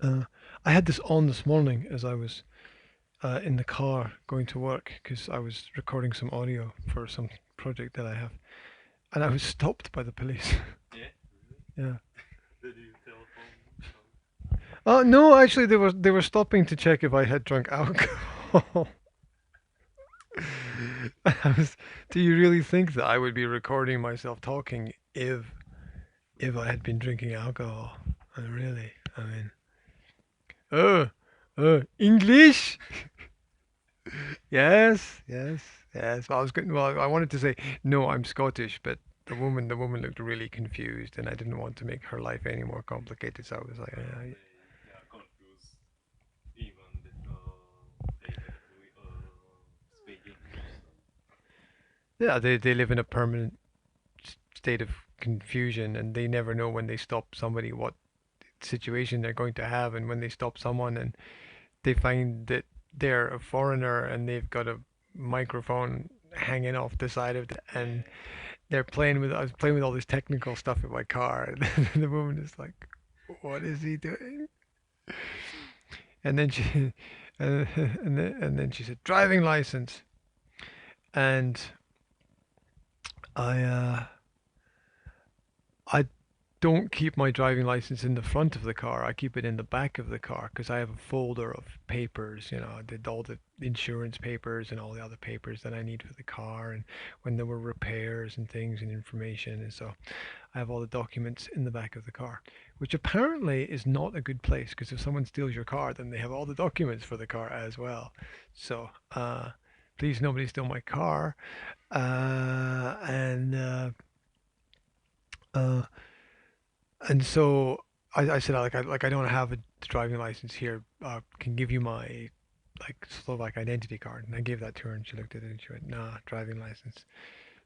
Uh, I had this on this morning as I was in the car going to work because I was recording some audio for some project that I have, and I was stopped by the police. Yeah, Yeah. really. Did you telephone some? Oh no, actually they were stopping to check if I had drunk alcohol. I was, do you really think that I would be recording myself talking if I had been drinking alcohol? Really? I mean, oh, English? Yes, yes, yes. Well, I was good. Well, I wanted to say no, I'm Scottish, but the woman looked really confused, and I didn't want to make her life any more complicated. So I was like, Yeah, they yeah confuse even that they have to speak English. So yeah, they live in a permanent state of confusion, and they never know when they stop somebody what situation they're going to have, and when they stop someone and they find that they're a foreigner and they've got a microphone hanging off the side of it, and yeah, they're playing with. I was playing with all this technical stuff in my car, and the woman is like, "What is he doing?" And then she, and then she said, "Driving license," and I I don't keep my driving license in the front of the car. I keep it in the back of the car because I have a folder of papers. I did all the insurance papers and all the other papers that I need for the car, and when there were repairs and things and information. And so I have all the documents in the back of the car, which apparently is not a good place because if someone steals your car, then they have all the documents for the car as well. So, please nobody steal my car. And uh, and so I said I don't have a driving license here. Can give you my like Slovak identity card, and I gave that to her, and she looked at it and she went, "Nah, driving license."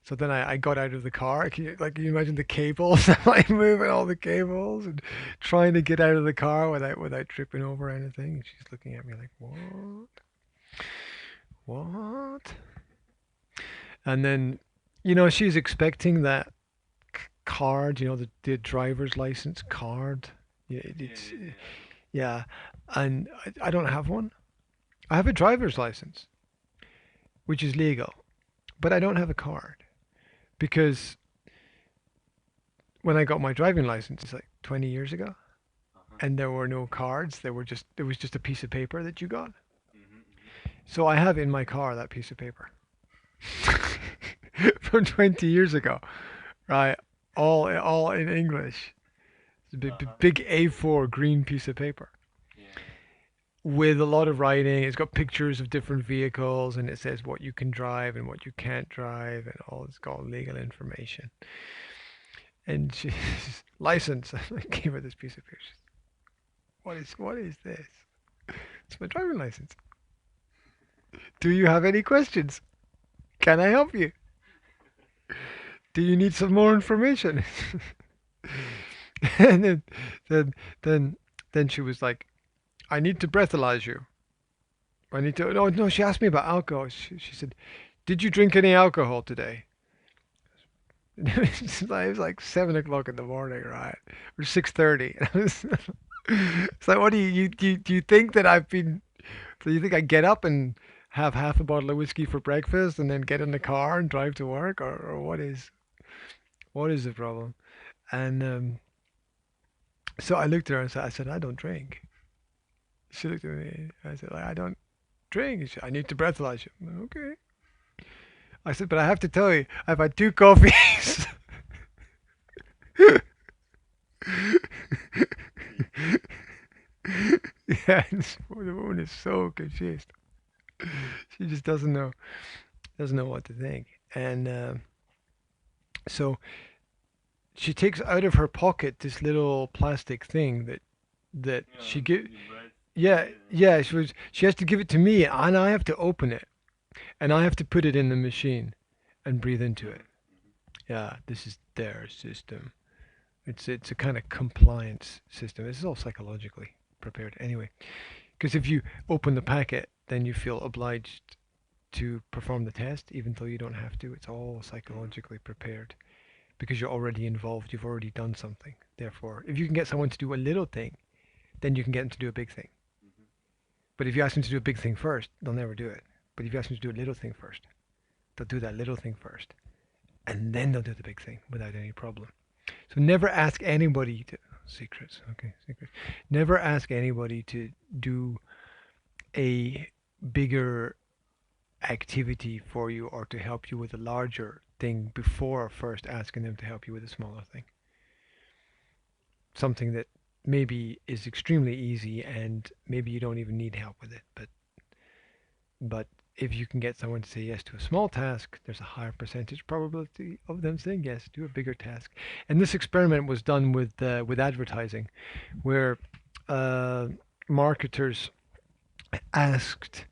So then I got out of the car. Can you imagine the cables? I'm like moving all the cables and trying to get out of the car without tripping over anything. And she's looking at me like, what? What? And then, she's expecting that card, the driver's license card. Yeah, yeah, it's yeah, yeah. yeah, and I don't have one. I have a driver's license, which is legal, but I don't have a card because when I got my driving license like 20 years ago, Uh-huh. and there were no cards. There was just a piece of paper that you got. Mhm, mhm. So I have in my car that piece of paper from 20 years ago, right? All in English. It's a Uh-huh. big A4 green piece of paper Yeah. with a lot of writing. It's got pictures of different vehicles, and it says what you can drive and what you can't drive, and all it's got legal information. And she's license. I gave her this piece of paper. What is this? It's my driving license. Do you have any questions? Can I help you? Do you need some more information? and then, then, then she was like, I need to breathalyze you. I need to. No, no. She asked me about alcohol. She said, did you drink any alcohol today? It was like 7 o'clock in the morning, right? Or 6:30. It's like, what do you think that I've been? Do you think I get up and have half a bottle of whiskey for breakfast and then get in the car and drive to work, or what is the problem? And so I looked at her and said, I don't drink. She looked at me. I said, I don't drink. She said, I need to breathalyze you. Okay. I said, but I have to tell you, I've had two coffees. Yeah, and the woman is so confused. She just doesn't know what to think. And so she takes out of her pocket this little plastic thing that she give. You breath. Yeah, Yeah. yeah. She has to give it to me, and I have to open it, and I have to put it in the machine, and breathe into Mhm, it. mhm. Yeah, this is their system. It's a kind of compliance system. This is all psychologically prepared anyway. Because if you open the packet, then you feel obliged to perform the test, even though you don't have to. It's all Mhm. psychologically prepared because you're already involved. You've already done something. Therefore, if you can get someone to do a little thing, then you can get them to do a big thing. Mhm. But if you ask them to do a big thing first, they'll never do it. But if you ask them to do a little thing first, they'll do that little thing first, and then they'll do the big thing without any problem. So never ask anybody to secrets. Okay, secrets. Never ask anybody to do a bigger activity for you or to help you with a larger thing before first asking them to help you with a smaller thing. Something that maybe is extremely easy and maybe you don't even need help with it. But if you can get someone to say yes to a small task, there's a higher percentage probability of them saying yes to a bigger task. And this experiment was done with advertising, where uh, marketers asked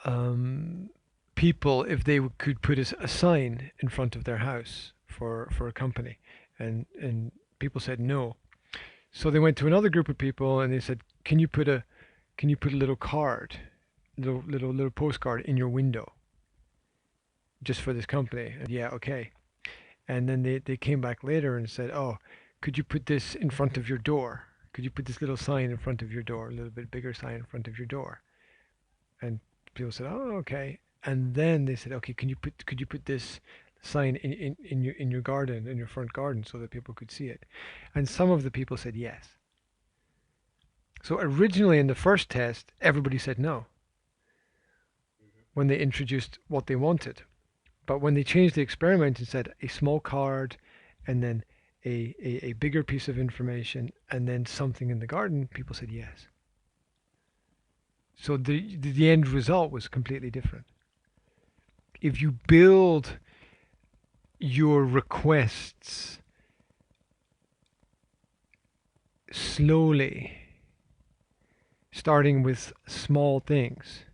um, people if they could put a sign in front of their house for a company, and people said no. So they went to another group of people and they said, can you put a little card, little postcard in your window just for this company? And yeah, okay. And then they came back later and said, oh, could you put this in front of your door? Could you put this little sign in front of your door, a little bit bigger sign in front of your door? And people said, oh, okay. And then they said, okay, could you put this sign in your garden, in your front garden, so that people could see it? And some of the people said yes. So originally in the first test, everybody said no Mhm. when they introduced what they wanted. But when they changed the experiment and said a small card and then a bigger piece of information and then something in the garden, people said yes. So the end result was completely different. If you build your requests slowly, starting with small things,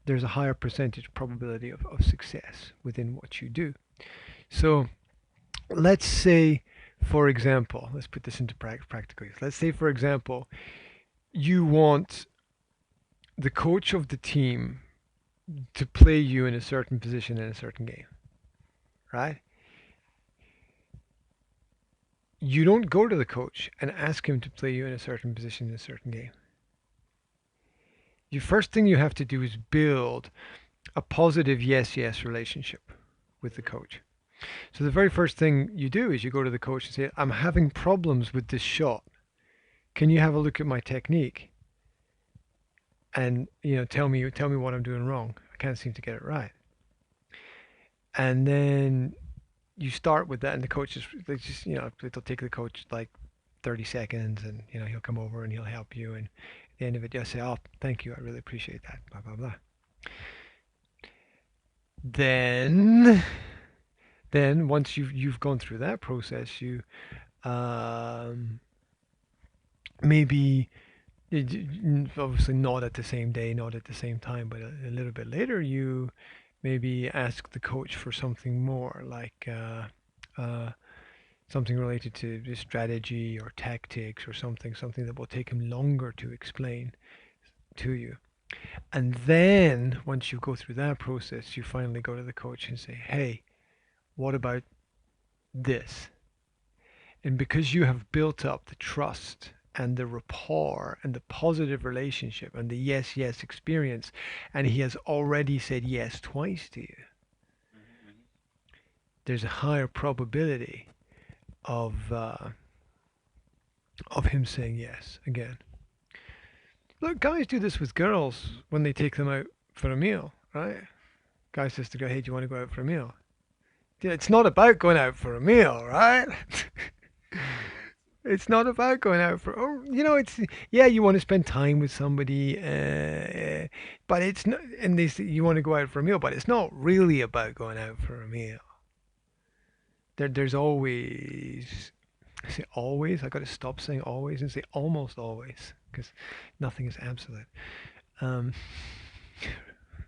there's a higher percentage probability of success within what you do. So let's say, for example, let's put this into practical use. Let's say, for example, you want the coach of the team to play you in a certain position in a certain game, right? You don't go to the coach and ask him to play you in a certain position in a certain game. The first thing you have to do is build a positive yes-yes relationship with the coach. So the very first thing you do is you go to the coach and say, I'm having problems with this shot. Can you have a look at my technique? And tell me what I'm doing wrong. I can't seem to get it right. And then you start with that, and the coach it'll take the coach like 30 seconds, and he'll come over and he'll help you, and at the end of it you'll say, oh, thank you, I really appreciate that, blah blah blah. Then once you've gone through that process, you um, maybe obviously not at the same day, not at the same time, but a little bit later, you maybe ask the coach for something more, like something related to the strategy or tactics or something that will take him longer to explain to you. And then once you go through that process, you finally go to the coach and say, hey, what about this? And because you have built up the trust and the rapport and the positive relationship and the yes, yes experience, and he has already said yes twice to you, Mhm. Mhm. there's a higher probability of uh, of him saying yes again. Look, guys do this with girls when they take them out for a meal, right? Guy says to go, hey, do you want to go out for a meal? Yeah, it's not about going out for a meal, right? Right. It's not about going out for, oh, it's, yeah, you want to spend time with somebody, but it's not, and they say you want to go out for a meal, but it's not really about going out for a meal. There's always, I say always, I got to stop saying always and say almost always, because nothing is absolute. Um,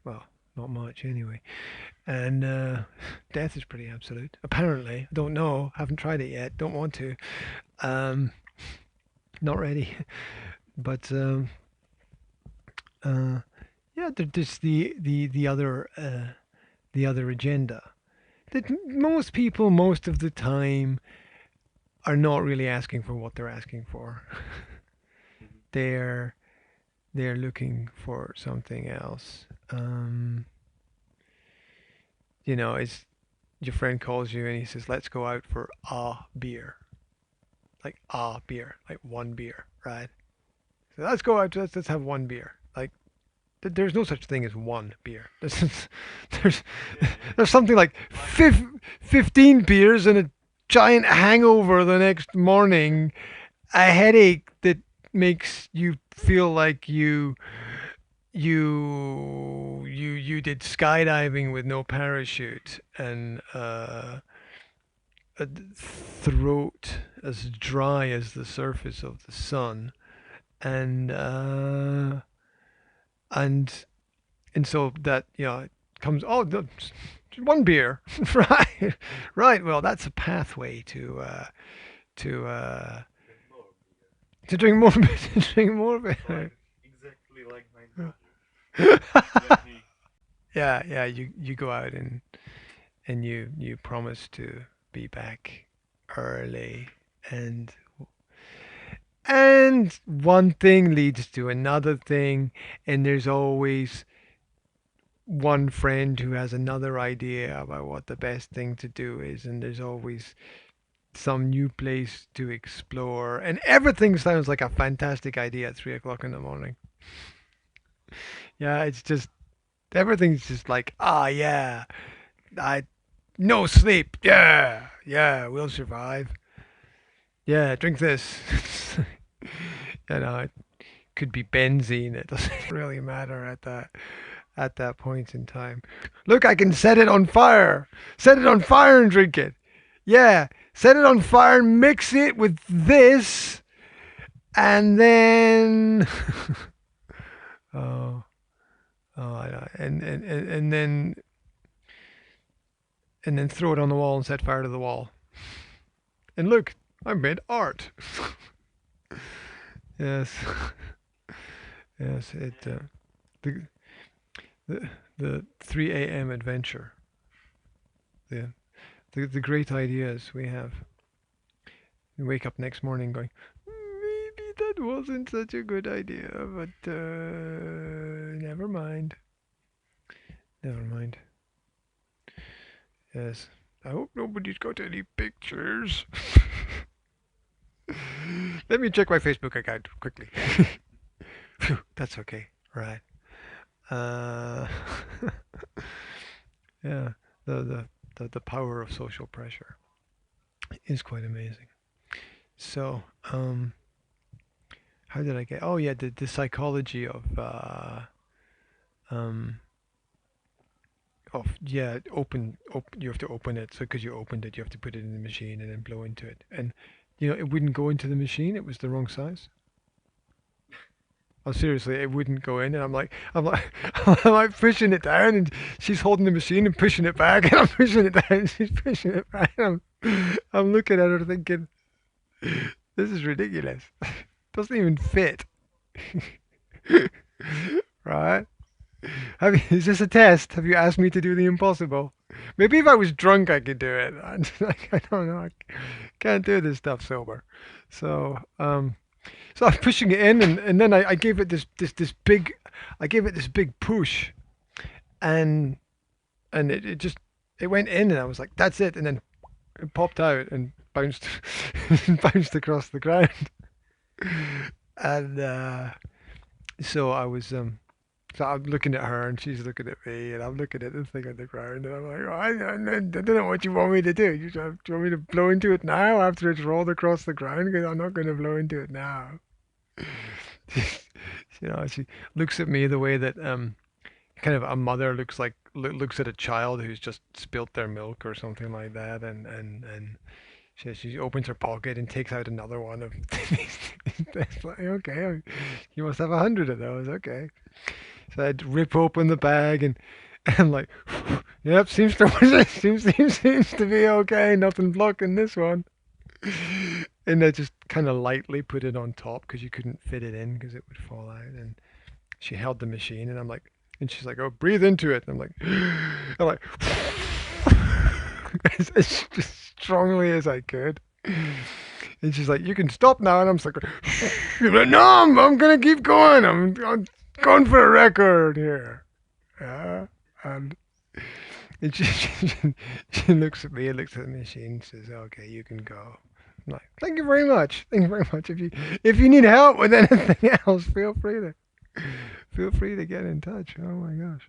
well, not much anyway. And death is pretty absolute. Apparently, I don't know. Haven't tried it yet. Don't want to. Um, not ready. But uh, yeah, there's the other agenda that most people most of the time are not really asking for what they're asking for. they're they're looking for something else. It's your friend calls you and he says, "Let's go out for a beer." Like one beer, right? So let's go out. Let's have one beer. Like there's no such thing as one beer. There's Yeah, there's something like like 15 beers and a giant hangover the next morning, a headache that makes you feel like you did skydiving with no parachute, and a throat as dry as the surface of the sun, and and and so that it comes, one beer. Right, right. Well, that's a pathway to drink more beer. to drink more to drink more beer. Like exactly like my brother when he Yeah, yeah. You go out and you promise to be back early, and one thing leads to another thing, and there's always one friend who has another idea about what the best thing to do is, and there's always some new place to explore, and everything sounds like a fantastic idea at 3 o'clock in the morning. Yeah, it's just everything's just like, yeah, I no sleep. Yeah, yeah, we'll survive. Yeah, drink this. It could be benzene. It doesn't really matter at that point in time. Look, I can set it on fire. Set it on fire and drink it. Yeah, set it on fire and mix it with this, and then oh, and then throw it on the wall and set fire to the wall. And look, I made art. Yes, yes. The the 3 a.m. adventure. The the great ideas we have. We wake up next morning going, maybe that wasn't such a good idea, but never mind. Never mind. Yes. I hope nobody's got any pictures. Let me check my Facebook account quickly. Phew, that's okay. Right. Uh, yeah. The power of social pressure is quite amazing. So, how did I get? Oh yeah, the psychology um, yeah, you have to open it. So because you opened it, you have to put it in the machine and then blow into it. And it wouldn't go into the machine. It was the wrong size. Oh, seriously, it wouldn't go in, and I'm like, I'm like pushing it down, and she's holding the machine and pushing it back, and I'm pushing it down, and she's pushing it back. And I'm looking at her thinking, this is ridiculous. Doesn't even fit. Right? Is this a test? Have you asked me to do the impossible? Maybe if I was drunk, I could do it. I don't know. I can't do this stuff sober. So, so I'm pushing it in, and then I gave it this big, I gave it this big push, and it just it went in, and I was like, that's it, and then it popped out and bounced bounced across the ground, and so I was so I'm looking at her and she's looking at me and I'm looking at the thing on the ground and I'm like, oh, I don't know what you want me to do. Do you want me to blow into it now after it's rolled across the ground? Because I'm not going to blow into it now. She looks at me the way that kind of a mother looks at a child who's just spilt their milk or something like that, and she opens her pocket and takes out another one of these. It's like, okay, you must have 100 of those. Okay. So I'd rip open the bag and like, yep, seems to be okay. Nothing blocking this one. And I just kind of lightly put it on top because you couldn't fit it in because it would fall out. And she held the machine, and and she's like, oh, breathe into it. And I'm like, as strongly as I could. And she's like, "You can stop now." And I'm just like, she's like, "No, I'm gonna keep going. I'm going for a record here." Yeah. And, and she looks at me and looks at the machine and says, "Okay, you can go." I'm like, "Thank you very much. Thank you very much. If you need help with anything else, feel free to get in touch." Oh my gosh.